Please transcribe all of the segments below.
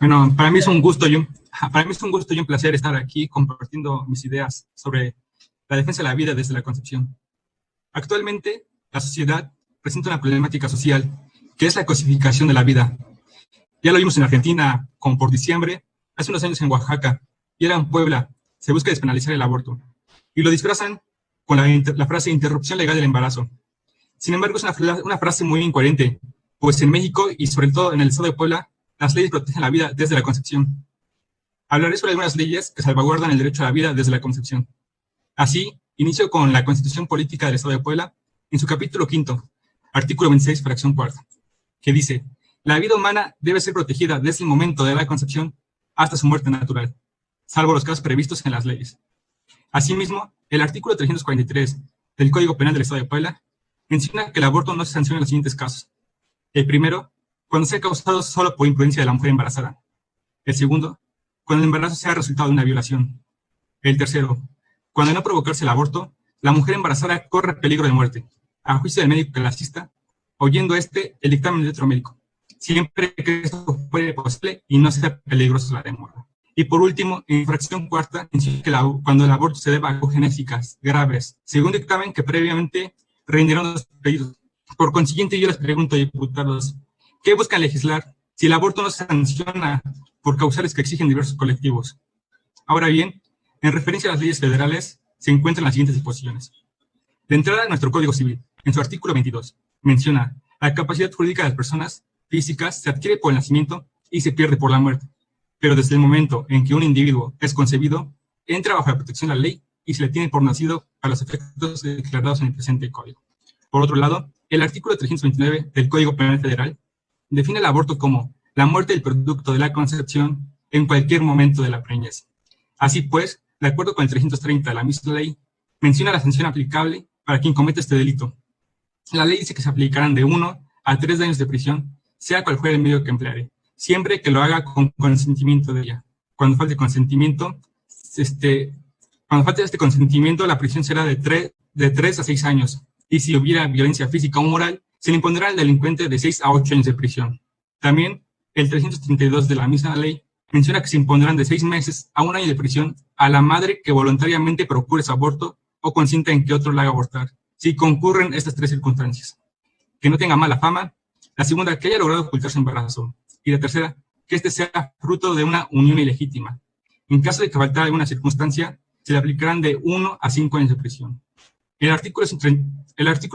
Bueno, para mí es un gusto y un placer estar aquí compartiendo mis ideas sobre la defensa de la vida desde la concepción. Actualmente, la sociedad presenta una problemática social, que es la cosificación de la vida. Ya lo vimos en Argentina, como por diciembre, hace unos años en Oaxaca, y ahora en Puebla, se busca despenalizar el aborto. Y lo disfrazan con la frase interrupción legal del embarazo. Sin embargo, es una frase muy incoherente, pues en México y sobre todo en el estado de Puebla, las leyes protegen la vida desde la concepción. Hablaré sobre algunas leyes que salvaguardan el derecho a la vida desde la concepción. Así, inicio con la Constitución Política del Estado de Puebla, en su capítulo 5, artículo 26, fracción cuarta, que dice: la vida humana debe ser protegida desde el momento de la concepción hasta su muerte natural, salvo los casos previstos en las leyes. Asimismo, el artículo 343 del Código Penal del Estado de Puebla menciona que el aborto no se sanciona en los siguientes casos. El primero, cuando sea causado solo por imprudencia de la mujer embarazada. El segundo, cuando el embarazo sea resultado de una violación. El tercero, cuando no provocarse el aborto, la mujer embarazada corre peligro de muerte, a juicio del médico que la asista, oyendo el dictamen de otro médico, siempre que esto fuere posible y no sea peligroso la demora. Y por último, en fracción cuarta, menciona que cuando el aborto se deba a genéticas graves, según dictamen que previamente rindieron los pedidos. Por consiguiente, yo les pregunto, diputados, ¿qué buscan legislar si el aborto no se sanciona por causales que exigen diversos colectivos? Ahora bien, en referencia a las leyes federales, se encuentran las siguientes disposiciones. De entrada, nuestro Código Civil, en su artículo 22, menciona: la capacidad jurídica de las personas físicas se adquiere por el nacimiento y se pierde por la muerte, pero desde el momento en que un individuo es concebido, entra bajo la protección de la ley y se le tiene por nacido a los efectos declarados en el presente Código. Por otro lado, el artículo 329 del Código Penal Federal define el aborto como la muerte del producto de la concepción en cualquier momento de la preñez. Así pues, de acuerdo con el 330 de la misma ley, menciona la sanción aplicable para quien comete este delito. La ley dice que se aplicarán de 1 a 3 años de prisión, sea cual fuera el medio que empleare, siempre que lo haga con consentimiento de ella. Cuando falte consentimiento, la prisión será de 3 a 6 años, y si hubiera violencia física o moral, se le impondrá al delincuente de 6 a 8 años de prisión. También, el 332 de la misma ley menciona que se impondrán de 6 meses a 1 año de prisión a la madre que voluntariamente procure su aborto o consienta en que otro la haga abortar, si concurren estas 3 circunstancias: que no tenga mala fama; la segunda, que haya logrado ocultar su embarazo; y la tercera, que este sea fruto de una unión ilegítima. En caso de que faltara alguna circunstancia, se le aplicarán de 1 a 5 años de prisión. El artículo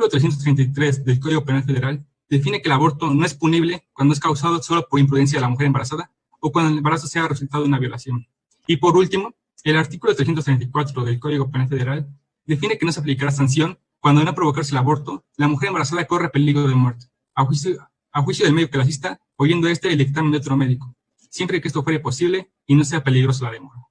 333 del Código Penal Federal define que el aborto no es punible cuando es causado solo por imprudencia de la mujer embarazada o cuando el embarazo sea resultado de una violación. Y por último, el artículo 334 del Código Penal Federal define que no se aplicará sanción cuando, de no provocarse el aborto, la mujer embarazada corre peligro de muerte, a juicio del médico que la asista, oyendo el dictamen de otro médico, siempre que esto fuere posible y no sea peligroso la demora.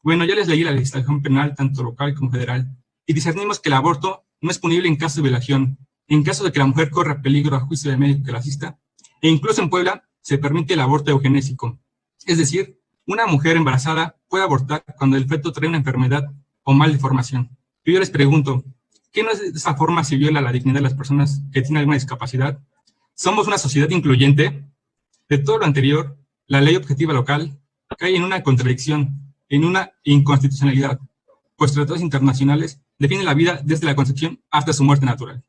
Bueno, ya les leí la legislación penal, tanto local como federal, y discernimos que el aborto no es punible en caso de violación, en caso de que la mujer corra peligro a juicio del médico que la asista, e incluso en Puebla se permite el aborto eugenésico. Es decir, una mujer embarazada puede abortar cuando el feto trae una enfermedad o malformación. Y yo les pregunto, ¿qué no es de esa forma se viola la dignidad de las personas que tienen alguna discapacidad? ¿Somos una sociedad incluyente? De todo lo anterior, la ley objetiva local cae en una contradicción, en una inconstitucionalidad, pues tratados internacionales definen la vida desde la concepción hasta su muerte natural.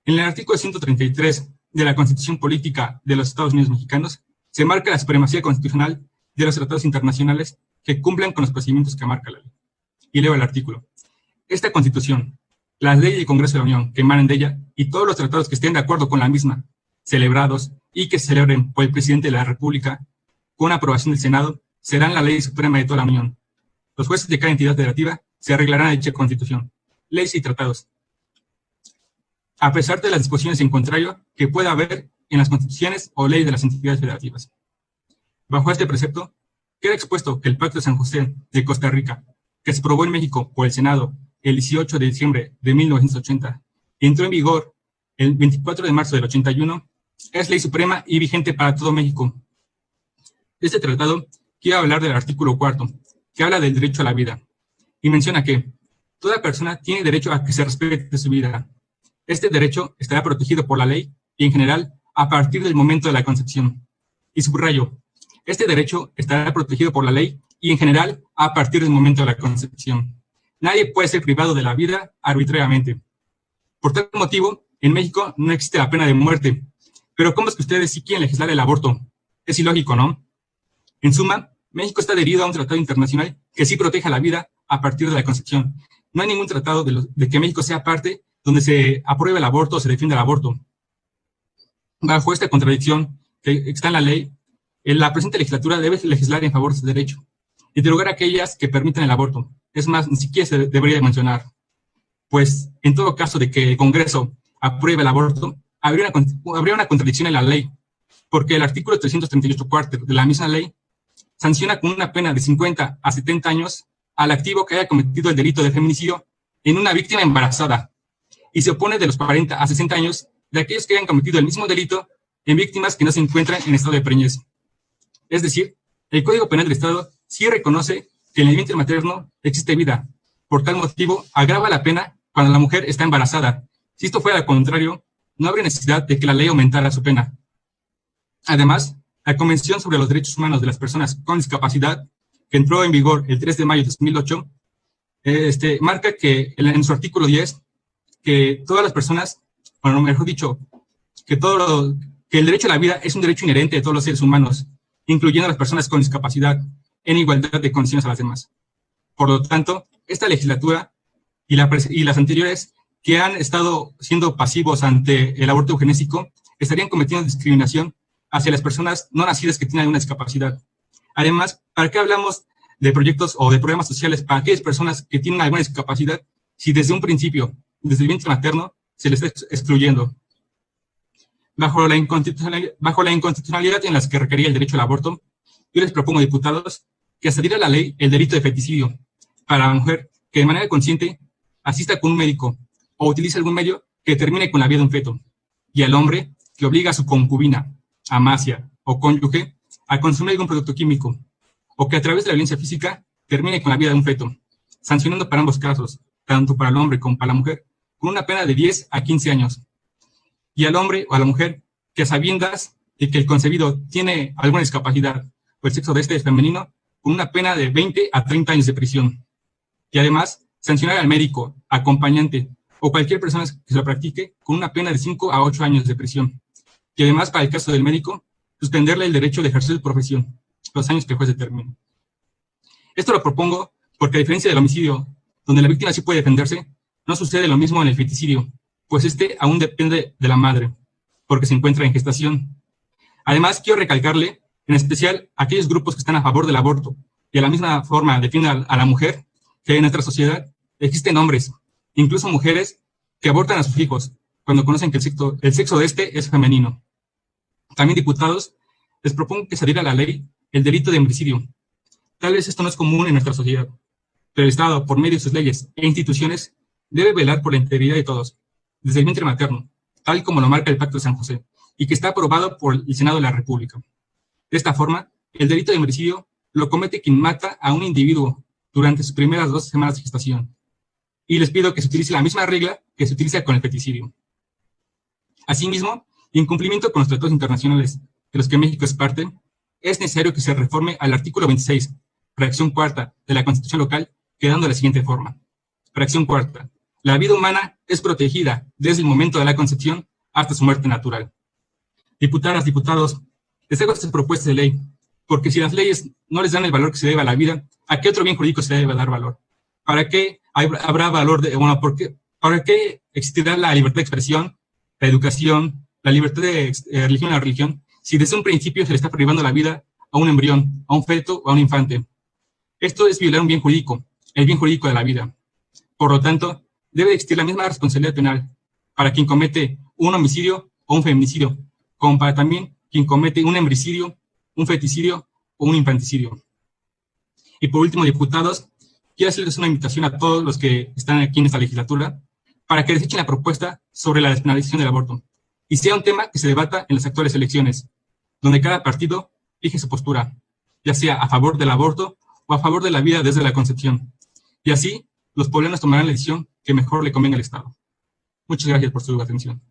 En el artículo 133 de la Constitución Política de los Estados Unidos Mexicanos se marca la supremacía constitucional de los tratados internacionales que cumplan con los procedimientos que marca la ley. Y leo el artículo. Esta Constitución, las leyes del Congreso de la Unión que emanen de ella y todos los tratados que estén de acuerdo con la misma, celebrados y que se celebren por el Presidente de la República con aprobación del Senado, serán la ley suprema de toda la Unión. Los jueces de cada entidad federativa se arreglarán a dicha Constitución, leyes y tratados, a pesar de las disposiciones en contrario que pueda haber en las constituciones o leyes de las entidades federativas. Bajo este precepto, queda expuesto que el Pacto de San José de Costa Rica, que se aprobó en México por el Senado el 18 de diciembre de 1980 y entró en vigor el 24 de marzo del 81, es ley suprema y vigente para todo México. Este tratado quiere hablar del artículo 4, que habla del derecho a la vida, y menciona que toda persona tiene derecho a que se respete su vida. Este derecho estará protegido por la ley y, en general, a partir del momento de la concepción. Y subrayo, Este derecho estará protegido por la ley y, en general, a partir del momento de la concepción. Nadie puede ser privado de la vida arbitrariamente. Por tal motivo, en México no existe la pena de muerte. Pero ¿cómo es que ustedes sí quieren legislar el aborto? Es ilógico, ¿no? En suma, México está adherido a un tratado internacional que sí proteja la vida a partir de la concepción. No hay ningún tratado de que México sea parte donde se apruebe el aborto o se defienda el aborto. Bajo esta contradicción que está en la ley, la presente legislatura debe legislar en favor de ese derecho y derogar aquellas que permitan el aborto. Es más, ni siquiera se debería mencionar, pues en todo caso de que el Congreso apruebe el aborto, habría una contradicción en la ley, porque el artículo 338 cuarto de la misma ley sanciona con una pena de 50 a 70 años al activo que haya cometido el delito de feminicidio en una víctima embarazada, y se opone de los 40 a 60 años de aquellos que hayan cometido el mismo delito en víctimas que no se encuentran en estado de preñez. Es decir, el Código Penal del Estado sí reconoce que en el vientre materno existe vida. Por tal motivo, agrava la pena cuando la mujer está embarazada. Si esto fuera al contrario, no habría necesidad de que la ley aumentara su pena. Además, la Convención sobre los Derechos Humanos de las Personas con Discapacidad, que entró en vigor el 3 de mayo de 2008, marca que en su artículo 10, que todas las personas, o mejor dicho, que el derecho a la vida es un derecho inherente de todos los seres humanos, incluyendo a las personas con discapacidad, en igualdad de condiciones a las demás. Por lo tanto, esta legislatura y las anteriores que han estado siendo pasivos ante el aborto eugenésico estarían cometiendo discriminación hacia las personas no nacidas que tienen alguna discapacidad. Además, ¿para qué hablamos de proyectos o de programas sociales para aquellas personas que tienen alguna discapacidad si desde un principio, desde el vientre materno, se les está excluyendo? Bajo la inconstitucionalidad en las que requería el derecho al aborto, yo les propongo, diputados, que se adhiera a la ley el delito de feticidio para la mujer que de manera consciente asista con un médico o utilice algún medio que termine con la vida de un feto, y al hombre que obliga a su concubina, amasia o cónyuge a consumir algún producto químico, o que a través de la violencia física termine con la vida de un feto, sancionando para ambos casos, tanto para el hombre como para la mujer, con una pena de 10 a 15 años. Y al hombre o a la mujer que, a sabiendas de que el concebido tiene alguna discapacidad o el sexo de este es femenino, con una pena de 20 a 30 años de prisión. Y además, sancionar al médico, acompañante o cualquier persona que se lo practique con una pena de 5 a 8 años de prisión. Y además, para el caso del médico, suspenderle el derecho de ejercer su profesión, los años que el juez determine. Esto lo propongo porque, a diferencia del homicidio, donde la víctima sí puede defenderse, no sucede lo mismo en el feticidio, pues este aún depende de la madre, porque se encuentra en gestación. Además, quiero recalcarle, en especial, a aquellos grupos que están a favor del aborto y a la misma forma defienden a la mujer, que en nuestra sociedad existen hombres, incluso mujeres, que abortan a sus hijos cuando conocen que el sexo de este es femenino. También, diputados, les propongo que se adhiera a la ley el delito de homicidio. Tal vez esto no es común en nuestra sociedad, pero el Estado, por medio de sus leyes e instituciones, debe velar por la integridad de todos, desde el vientre materno, tal como lo marca el Pacto de San José, y que está aprobado por el Senado de la República. De esta forma, el delito de homicidio lo comete quien mata a un individuo durante sus primeras 2 semanas de gestación. Y les pido que se utilice la misma regla que se utiliza con el feticidio. Asimismo, en cumplimiento con los tratados internacionales de los que México es parte, es necesario que se reforme al artículo 26, fracción cuarta de la Constitución local, quedando de la siguiente forma. Fracción cuarta. La vida humana es protegida desde el momento de la concepción hasta su muerte natural. Diputadas, diputados, les hago esta propuesta de ley, porque si las leyes no les dan el valor que se debe a la vida, ¿a qué otro bien jurídico se debe dar valor? ¿Para qué habrá valor ¿para qué existirá la libertad de expresión, la educación, la libertad de religión a la religión, si desde un principio se le está privando la vida a un embrión, a un feto o a un infante? Esto es violar un bien jurídico, el bien jurídico de la vida. Por lo tanto, debe existir la misma responsabilidad penal para quien comete un homicidio o un feminicidio, como para también quien comete un embricidio, un feticidio o un infanticidio. Y por último, diputados, quiero hacerles una invitación a todos los que están aquí en esta legislatura para que desechen la propuesta sobre la despenalización del aborto y sea un tema que se debata en las actuales elecciones, donde cada partido fije su postura, ya sea a favor del aborto o a favor de la vida desde la concepción. Y así, los poblanos tomarán la decisión que mejor le convenga al Estado. Muchas gracias por su atención.